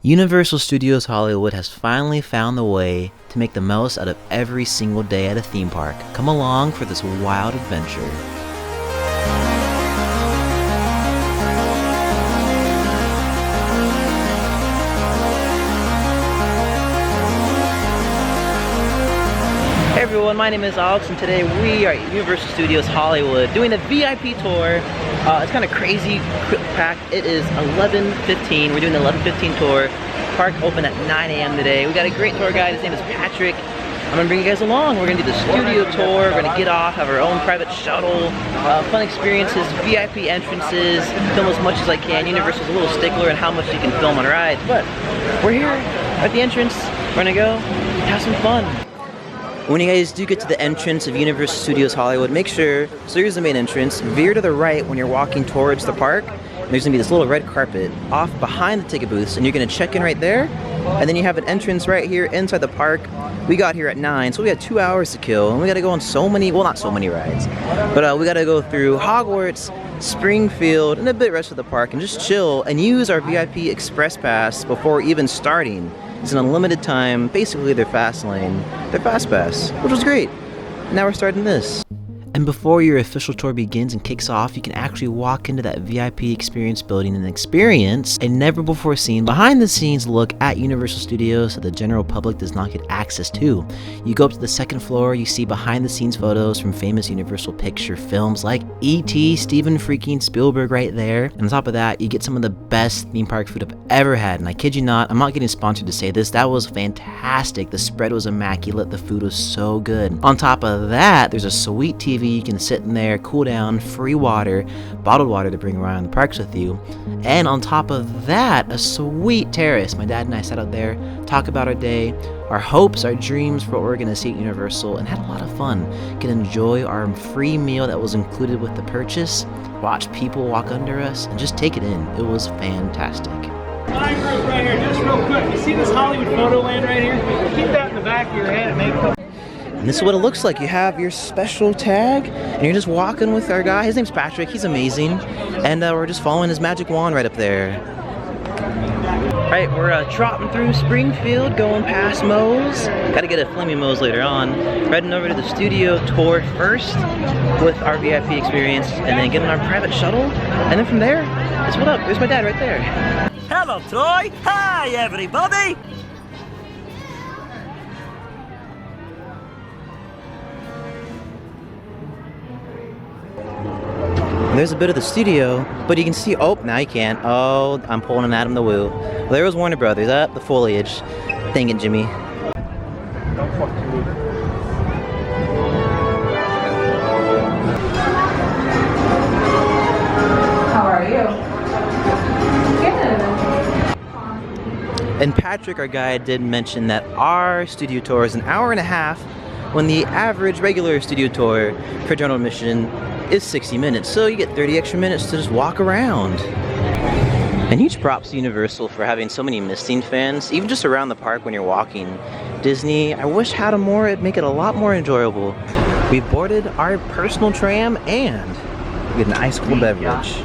Universal Studios Hollywood has finally found the way to make the most out of every single day at a theme park. Come along for this wild adventure. Hey everyone, my name is Alex and today we are at Universal Studios Hollywood doing the VIP tour. It's kind of crazy packed. It is 11:15. We're doing the 11:15 tour. Park opened at 9 a.m. today. We got a great tour guide. His name is Patrick. I'm gonna bring you guys along. We're gonna do the studio tour. We're gonna get off, have our own private shuttle, fun experiences, VIP entrances, film as much as I can. Universal's a little stickler on how much you can film on rides, but we're here at the entrance. We're gonna go have some fun. When you guys do get to the entrance of Universal Studios Hollywood, make sure, so here's the main entrance, veer to the right when you're walking towards the park. There's gonna be this little red carpet off behind the ticket booths and you're gonna check in right there. And then you have an entrance right here inside the park. We got here at 9, so we had 2 hours to kill. And we gotta go on so many, well not so many rides, but we gotta go through Hogwarts, Springfield, and a bit rest of the park and just chill and use our VIP Express Pass before even starting. It's an unlimited time, basically their fast lane, their fast pass, which was great. Now we're starting this. And before your official tour begins and kicks off, you can actually walk into that VIP experience building and experience a never before seen behind the scenes look at Universal Studios that the general public does not get access to. You go up to the second floor, you see behind the scenes photos from famous Universal picture films like E.T., Steven freaking Spielberg right there. And on top of that, you get some of the best theme park food I've ever had. And I kid you not, I'm not getting sponsored to say this, that was fantastic. The spread was immaculate, the food was so good. On top of that, there's a sweet TV. You can sit in there, cool down, free water, bottled water to bring around the parks with you. And on top of that, a sweet terrace. My dad and I sat out there, talk about our day, our hopes, our dreams for what we're gonna see at Universal, and had a lot of fun. Can enjoy our free meal that was included with the purchase, watch people walk under us, and just take it in. It was fantastic. My group right here, just real quick. You see this Hollywood photo land right here? Keep that in the back of your head and make it. And this is what it looks like. You have your special tag, and you're just walking with our guy. His name's Patrick. He's amazing. And we're just following his magic wand right up there. All right, we're trotting through Springfield, going past Moe's. Got to get a Flaming Moe's later on. Heading over to the studio tour first with our VIP experience, and then getting our private shuttle. And then from there, it's what up. There's my dad right there. Hello, Troy. Hi, everybody. There's a bit of the studio, but you can see, oh, now you can't. Oh, I'm pulling an Adam the Woo. Well, there was Warner Brothers, up the foliage. Dang it, Jimmy. How are you? Good. And Patrick, our guide, did mention that our studio tour is an hour and a half when the average regular studio tour for general admission is 60 minutes, so you get 30 extra minutes to just walk around. And huge props to Universal for having so many missing fans, even just around the park when you're walking. Disney, I wish had more, it'd make it a lot more enjoyable. We boarded our personal tram and we get an ice cold beverage.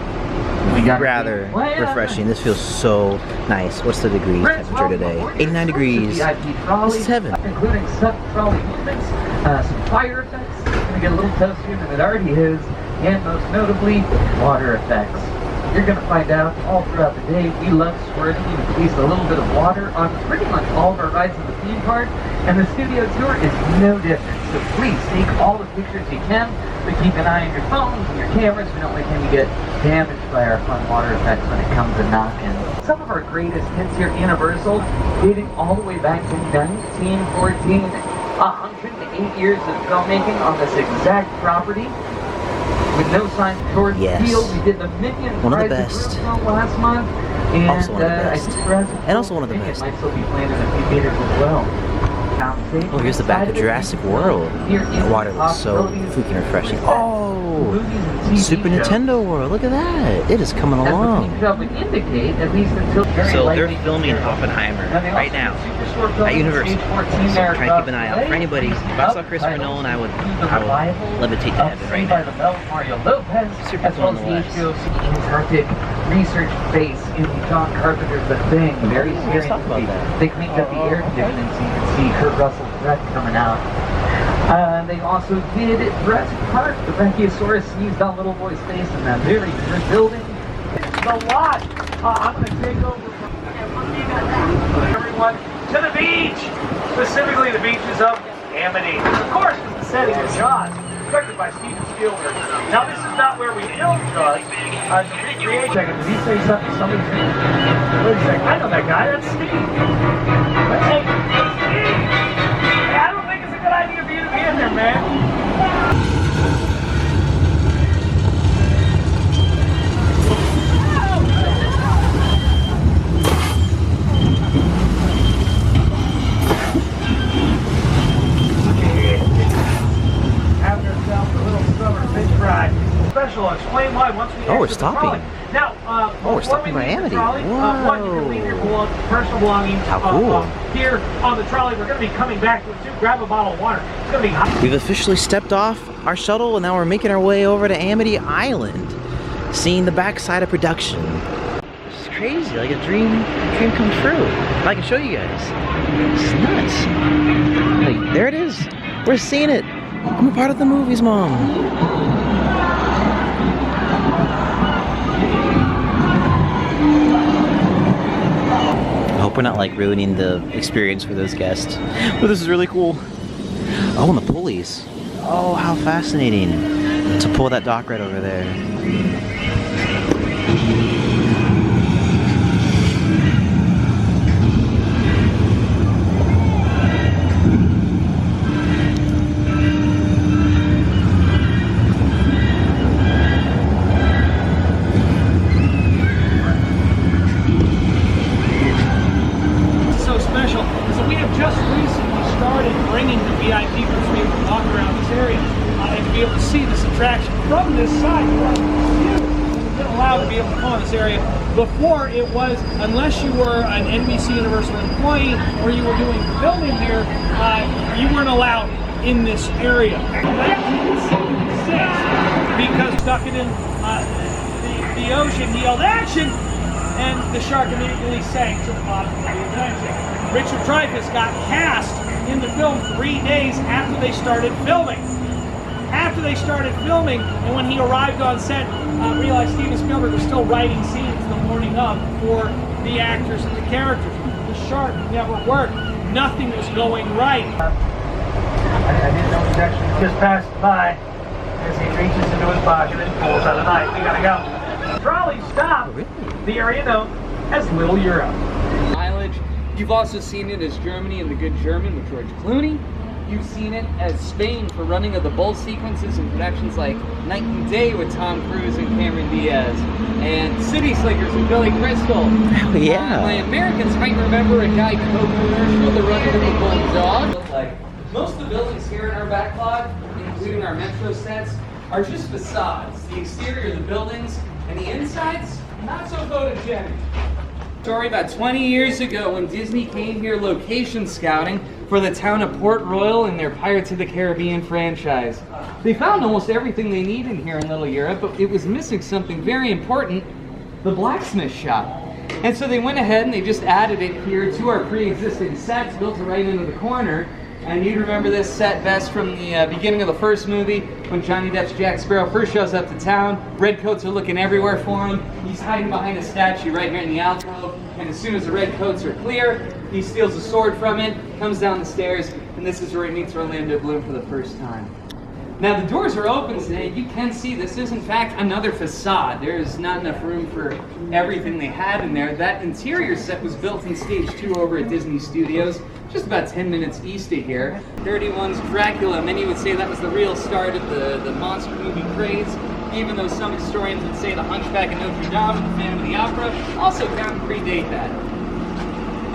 Rather refreshing. This feels so nice. What's the degree temperature today? 89 degrees. This is heaven. Including some trolley movements, some fire effects. Gonna get a little toastier than it already is, and most notably, water effects. You're gonna find out all throughout the day. We love squirting at least a little bit of water on pretty much all of our rides in the theme park, and the studio tour is no different. So please take all the pictures you can, but keep an eye on your phones and your cameras. We don't want him to get damaged by our fun water effects when it comes to knocking. Some of our greatest hits here at Universal, dating all the way back to 1914. 108 years of filmmaking on this exact property. With no signs towards the field, we did the Minions one of the best. Last month, and also one of the best. And also one of the best. It might still be playing in a few theaters as well. Oh, here's the back of Jurassic World. The water was so freaking refreshing. Oh, Super Nintendo World. Look at that. It is coming along. So they're filming Oppenheimer right now at Universal. So try to keep an eye out for anybody. If I saw Christopher Nolan, I would levitate to heaven right now. Super cool nonetheless. research base in John Carpenter's The Thing. Very scary talk about movie. that. They cleaned up the air conditioning so you can see Kurt Russell's breath coming out. They also did Jurassic Park. The Brachiosaurus sneezed on little boy's face in that very different building. The lot. I'm going to take over from everyone to the beach. Specifically the beaches of Amity. Of course, it's the setting of Jaws, directed by Steven Spielberg. Now, this is not where we filmed Jaws. To recreate. Did he say something? Somebody's wait a second. I know that guy. That's Steve. Hey, Steve. Hey, I don't think it's a good idea for you to be in there, man. Having ourselves a little summer fish fry. Special. Explain why once we. Oh, we're exit the trolley. stopping. Now, we're stopping by Amity. One, you can leave your personal belongings. How cool. Here on the trolley. We're going to be coming back to it too. Grab a bottle of water. It's going to be hot. We've officially stepped off our shuttle and now we're making our way over to Amity Island, seeing the backside of production. This is crazy, like a dream come true. I can show you guys. It's nuts. Like, there it is. We're seeing it. I'm a part of the movies, Mom. I hope we're not like ruining the experience for those guests. But this is really cool. Oh, and the pulleys. Oh, how fascinating to pull that dock right over there. So special is that we have just recently started bringing the VIP groups to be able to walk around this area and to be able to see this attraction from this side. We've been allowed to be able to come on this area. Before it was, unless you were an NBC Universal employee or you were doing filming here, you weren't allowed in this area. 1976, because stuck it in the ocean, he yelled action, and the shark immediately sank to the bottom of the Atlantic. Richard Dreyfuss got cast in the film 3 days after they started filming. And when he arrived on set, realized Steven Spielberg was still writing scenes the morning of for the actors and the characters. The shark never worked. Nothing was going right. I didn't know he actually just passed by as he reaches into his pocket and pulls out a knife. We gotta go. Trolley stop. The area known as Little Europe. Mileage. You've also seen it as Germany in The Good German with George Clooney. You've seen it as Spain for running of the bold sequences in productions like Night and Day with Tom Cruise and Cameron Diaz, and City Slickers with Billy Crystal. Oh yeah. My Americans might remember a Guy Coke commercial, The Running of the Bulldog. Like most of the buildings here in our backlot, including our metro sets, are just facades. The exterior of the buildings and the insides, not so photogenic. Story about 20 years ago when Disney came here location scouting for the town of Port Royal in their Pirates of the Caribbean franchise. They found almost everything they needed here in Little Europe, but it was missing something very important, the blacksmith shop. And so they went ahead and they just added it here to our pre-existing sets, built it right into the corner. And you'd remember this set best from the beginning of the first movie, when Johnny Depp's Jack Sparrow first shows up to town. Redcoats are looking everywhere for him. He's hiding behind a statue right here in the alcove. And as soon as the redcoats are clear, he steals a sword from it, comes down the stairs, and this is where he meets Orlando Bloom for the first time. Now the doors are open today. You can see this is in fact another facade. There is not enough room for everything they had in there. That interior set was built in stage 2 over at Disney Studios, just about 10 minutes east of here. 31's Dracula, many would say that was the real start of the monster movie craze, even though some historians would say the Hunchback of Notre Dame and the Phantom of the Opera also kind of predate that.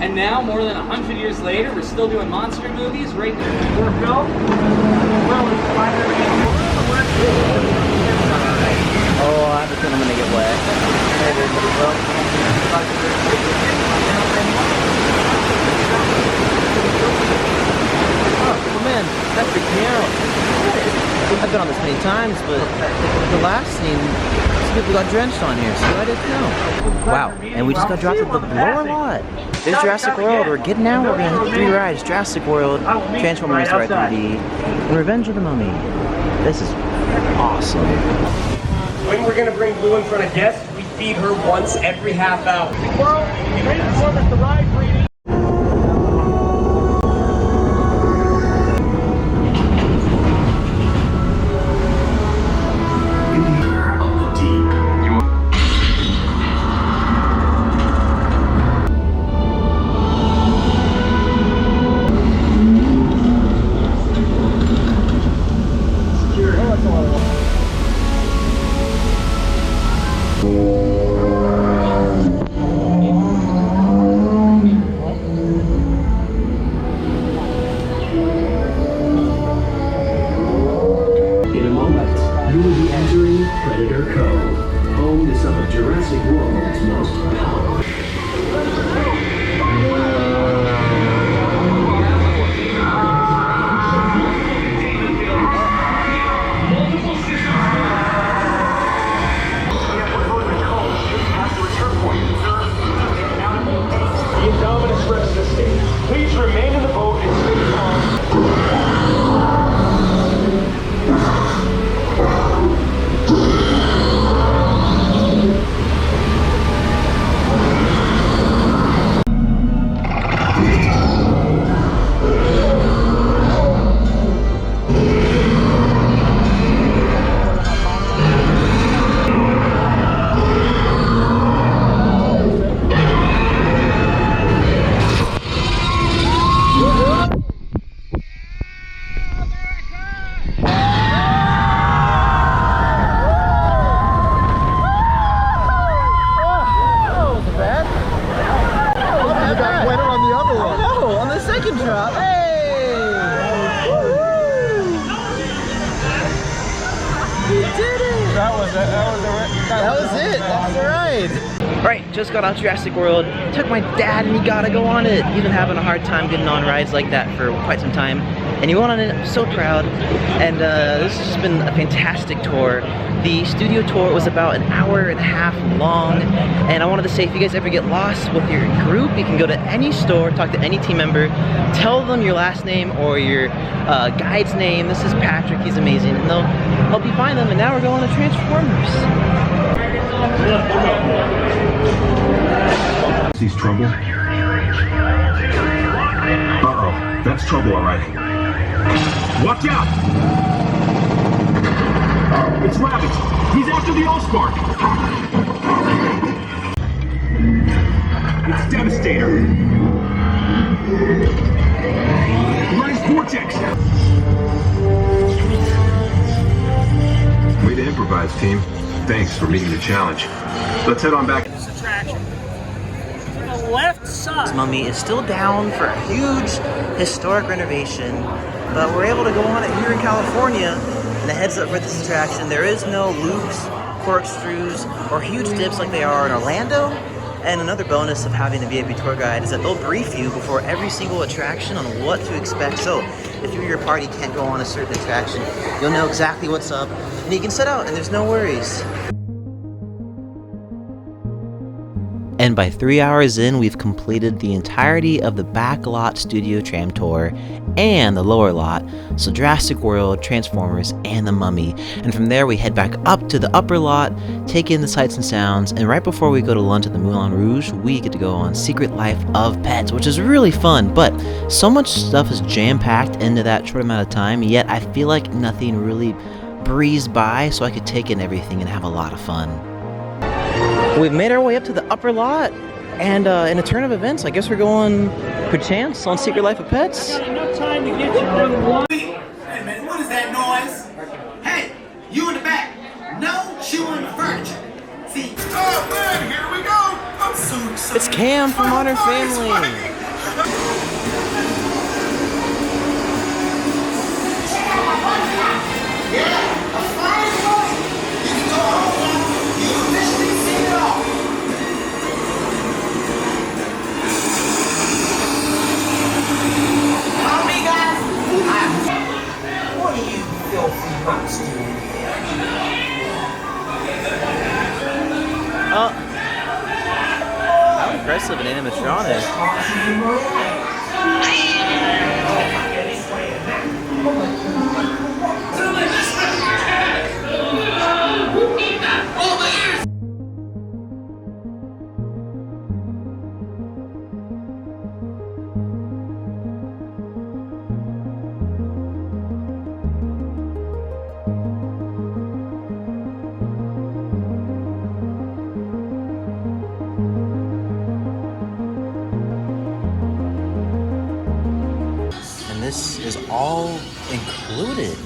And now, more than 100 years later, we're still doing monster movies right now. We're filmed. Well, it's Oh, I understand I'm gonna get wet. Oh, man, that freaked me out. I I've been on this many times, but the last scene, some people got drenched on here, so I didn't know. Wow, and we just got dropped at the lower lot. There's Jurassic World. We're getting out. We're gonna hit 3 rides: Jurassic World, Transformers Ride 3D, and Revenge of the Mummy. This is awesome. When we're gonna bring Blue in front of guests, we feed her once every half hour. Well, transform at the ride 3D. Jurassic World's most powerful. The Indominus Rex of the stage. Please remain in the boat and stay calm. That was it. That's the ride. Alright, just got out Jurassic World. Took my dad and he gotta go on it. He's been having a hard time getting on rides like that for quite some time. And he went on it. I'm so proud. And this has just been a fantastic tour. The studio tour was about an hour and a half long. And I wanted to say, if you guys ever get lost with your group, you can go to any store, talk to any team member, tell them your last name or your guide's name. This is Patrick, he's amazing. And they'll help you find them. And now we're going to Transformers. Sees trouble? Uh-oh, that's trouble, all right. Watch out! It's Rabbit! He's after the Allspark! It's Devastator! Rise Vortex! Way to improvise, team. Thanks for meeting the challenge. Let's head on back. This attraction. To the left side. This Mummy is still down for a huge historic renovation, but we're able to go on it here in California. And a heads up for this attraction, there is no loops, corkscrews, or huge dips like they are in Orlando. And another bonus of having a VIP tour guide is that they'll brief you before every single attraction on what to expect. So if you or your party can't go on a certain attraction, you'll know exactly what's up, and you can set out and there's no worries. And by 3 hours in, we've completed the entirety of the backlot studio tram tour and the lower lot, so Jurassic World, Transformers, and the Mummy. And from there, we head back up to the upper lot, take in the sights and sounds, and right before we go to lunch at the Moulin Rouge, we get to go on Secret Life of Pets, which is really fun, but so much stuff is jam-packed into that short amount of time, yet I feel like nothing really breezed by, so I could take in everything and have a lot of fun. We've made our way up to the upper lot, and in a turn of events, I guess we're going perchance on Secret Life of Pets. Got enough time to get you through one. Wait a minute, what is that noise? Hey, you in the back. No chewing furniture. See, oh man, here we go. I'm so excited. It's Cam from Modern Family. Yeah, a flying boy. You can go home now. You officially seen it all. Follow me, guys. What are you filthy monsters? This is all included.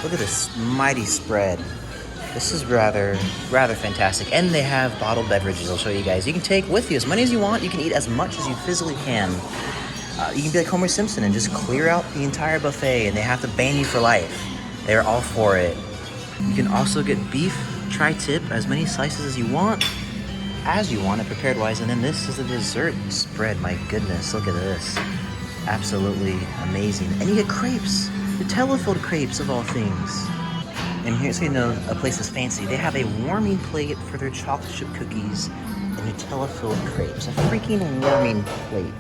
Look at this mighty spread. This is rather fantastic. And they have bottled beverages. I'll show you guys. You can take with you as many as you want. You can eat as much as you physically can. You can be like Homer Simpson and just clear out the entire buffet, and they have to ban you for life. They're all for it. You can also get beef tri-tip, as many slices as you want it prepared wise. And then this is the dessert spread. My goodness, look at this. Absolutely amazing. And you get crepes, Nutella-filled crepes of all things. And here's so you know a place is fancy. They have a warming plate for their chocolate chip cookies and Nutella-filled crepes. A freaking warming plate.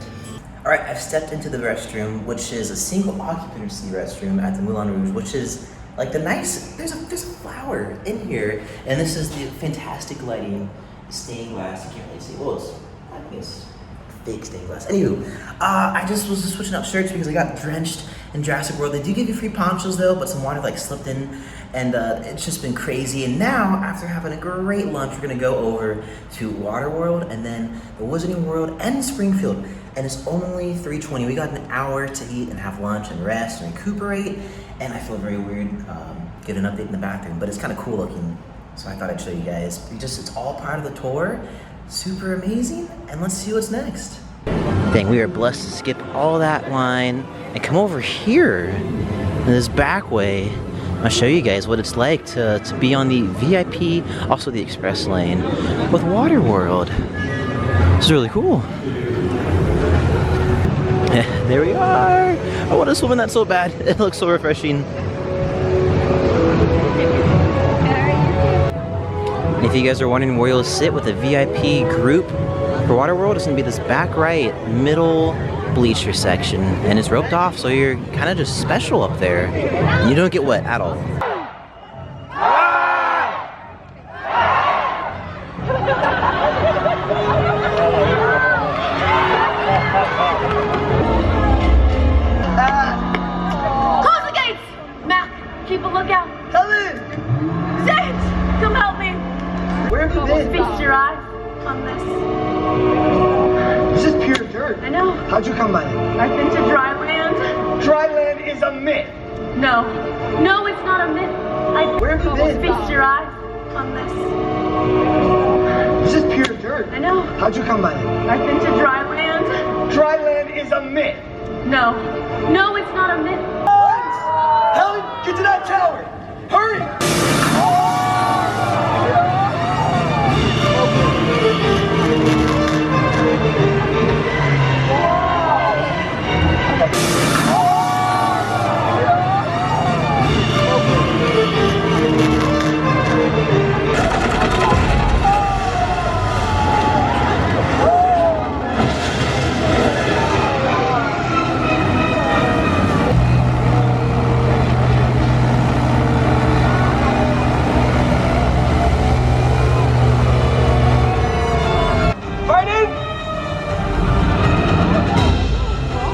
All right, I've stepped into the restroom, which is a single occupancy restroom at the Moulin Rouge, which is like the nice. There's a flower in here, and this is the fantastic lighting, stained glass. You can't really see. Well, I think it's fake stained glass. Anywho, I just was switching up shirts because I got drenched in Jurassic World. They do give you free ponchos though, but some water like slipped in, and it's just been crazy. And now, after having a great lunch, we're gonna go over to WaterWorld and then the Wizarding World and Springfield. And it's only 3:20. We got an hour to eat and have lunch and rest and recuperate. And I feel very weird giving an update in the bathroom, but it's kind of cool looking. So I thought I'd show you guys. It's all part of the tour. Super amazing, and let's see what's next. Dang, we are blessed to skip all that line and come over here in this back way. I'll show you guys what it's like to be on the VIP, also the express lane with WaterWorld. It's really cool. There we are. I want to swim in that so bad. It looks so refreshing. And if you guys are wondering where you'll sit with a VIP group for WaterWorld, it's gonna be this back right middle bleacher section, and it's roped off, so you're kind of just special up there. You don't get wet at all. Close the gates! Mac, keep a lookout. Helen! James, come help me. Where have you been? Feast your eyes on this. This is pure dirt. I know. How'd you come by it? I've been to dry land. Dry land is a myth. No. No, it's not a myth. Where have you been? Feast your eyes on this. This is pure dirt. I know. How'd you come by it? I've been to dry land. Dry land is a myth. No. No, it's not a myth. Helen, get to that tower. Hurry!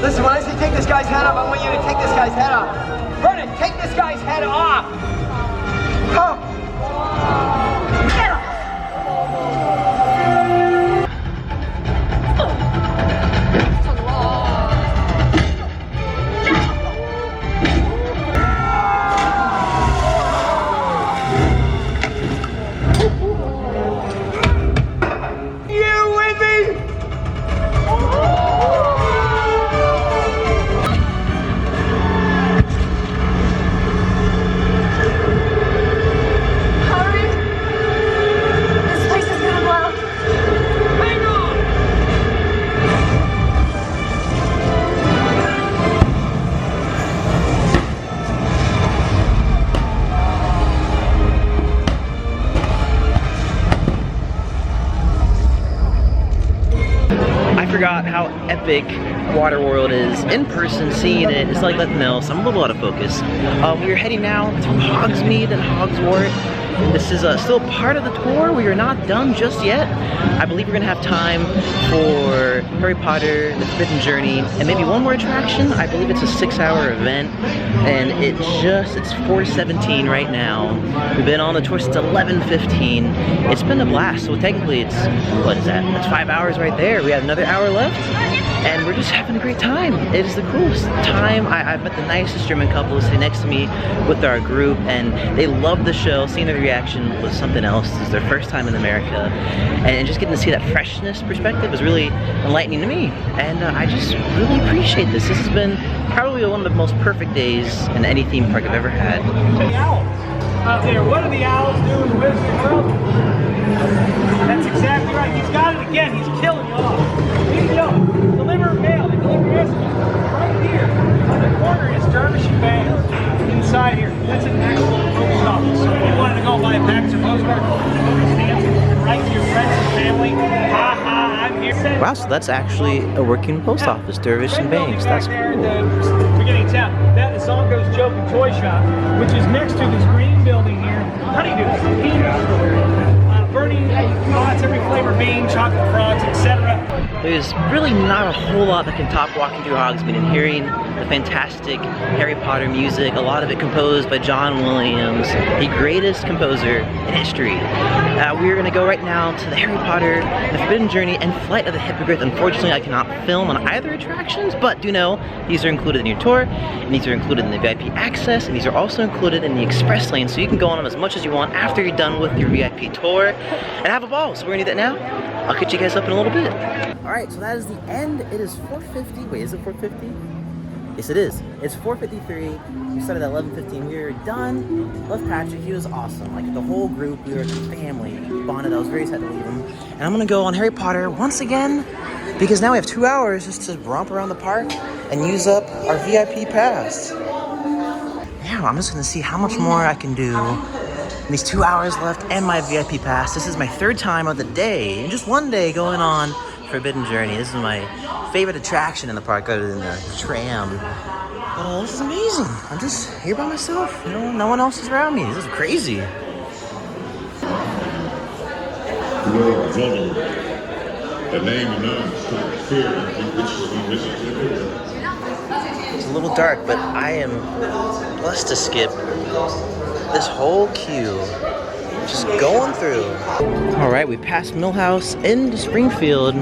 Listen, when I say take this guy's head off, I want you to take this guy's head off. Vernon, take this guy's head off! Huh? Get off! You with me? epic WaterWorld is in person, seeing it. It's like nothing else. I'm a little out of focus. We're heading now to Hogsmeade and Hogsmeade. This is still part of the tour. We are not done just yet. I believe we're gonna have time for Harry Potter, The Forbidden Journey, and maybe one more attraction. I believe it's a 6-hour event, and it's 4:17 right now. We've been on the tour since 11:15. It's been a blast. So technically it's, what is that? That's 5 hours right there. We have another hour left, and we're just having a great time. It is the coolest time. I met the nicest German couple sitting next to me with our group, and they loved the show. Seeing their reaction was something else. This is their first time in America, and just getting to see that freshness perspective was really enlightening to me, and I just really appreciate this. This has been probably one of the most perfect days in any theme park I've ever had. The owls out there. What do the owls do in the Wizarding World? That's exactly right. He's got it again. He's killing you off. Here you go. Deliver mail. They deliver messages. Right here on the corner is Dervish and Banks. Inside here. That's an actual post office. So if you wanted to go buy a package of postcards, stamps, and write to your friends and family, ha ha, I'm here. Wow, so that's actually a working post office, Dervish and Banks. That's cool. Beginning of town. That is Zonko's Joke and Toy Shop, which is next to this green building here. Honeydews, burning lots, every flavor bean, chocolate frogs, etc. There's really not a whole lot that can top walking through Hogsmeade and hearing the fantastic Harry Potter music, a lot of it composed by John Williams, the greatest composer in history. We're going to go right now to the Harry Potter, The Forbidden Journey, and Flight of the Hippogriff. Unfortunately, I cannot film on either attractions, but do know these are included in your tour, and these are included in the VIP access, and these are also included in the express lane, so you can go on them as much as you want after you're done with your VIP tour, and have a ball. So we're going to do that now. I'll catch you guys up in a little bit. Alright, so that is the end. It is 4:50. Wait, is it 4:50? Yes, it is. It's 4:53. We started at 11:15. We were done. Love Patrick. He was awesome. Like, the whole group, we were a family. Bonded. I was very sad to leave him. And I'm going to go on Harry Potter once again, because now we have 2 hours just to romp around the park and use up our VIP pass. Yeah, I'm just going to see how much more I can do. These 2 hours left and my VIP pass. This is my third time of the day, and just one day going on Forbidden Journey. This is my favorite attraction in the park other than the tram. But this is amazing. I'm just here by myself. You know, no one else is around me. This is crazy. The name announces fear It's a little dark, but I am blessed to skip this whole queue, just going through. All right, we passed Millhouse into Springfield.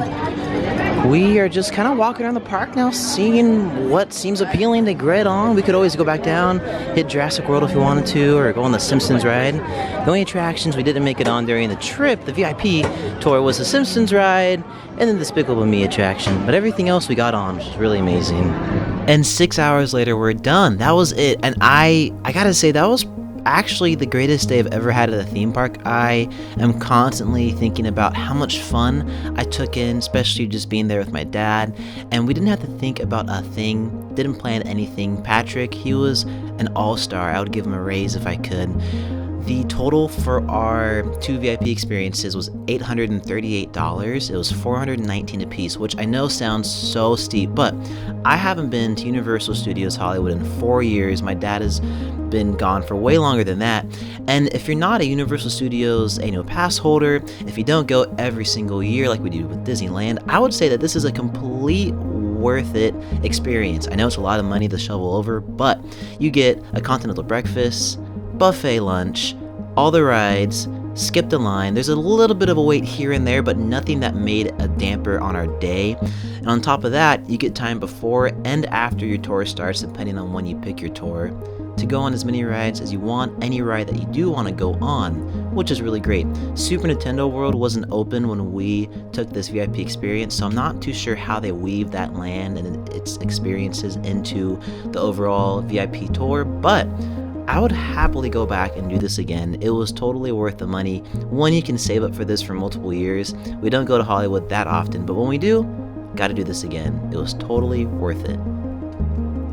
We are just kind of walking around the park now, seeing what seems appealing to get on. We could always go back down, hit Jurassic World if we wanted to, or go on the Simpsons ride. The only attractions we didn't make it on during the trip, the VIP tour, was the Simpsons ride and then the Despicable Me attraction. But everything else we got on, which is really amazing. And 6 hours later, we're done. That was it. And I gotta say, that was actually the greatest day I've ever had at a theme park. I am constantly thinking about how much fun I took in, especially just being there with my dad, and we didn't have to think about a thing, didn't plan anything. Patrick, he was an all-star. I would give him a raise if I could. The total for our 2 VIP experiences was $838. It was $419 a piece, which I know sounds so steep, but I haven't been to Universal Studios Hollywood in 4 years. My dad has been gone for way longer than that. And if you're not a Universal Studios annual pass holder, if you don't go every single year like we do with Disneyland, I would say that this is a complete worth it experience. I know it's a lot of money to shovel over, but you get a continental breakfast, buffet lunch, all the rides, skip the line. There's a little bit of a wait here and there, but nothing that made a damper on our day. And on top of that, you get time before and after your tour starts, depending on when you pick your tour, to go on as many rides as you want, any ride that you do want to go on, which is really great. Super Nintendo World wasn't open when we took this VIP experience, so I'm not too sure how they weave that land and its experiences into the overall VIP tour, but I would happily go back and do this again. It was totally worth the money. One, you can save up for this for multiple years. We don't go to Hollywood that often, but when we do, gotta do this again. It was totally worth it.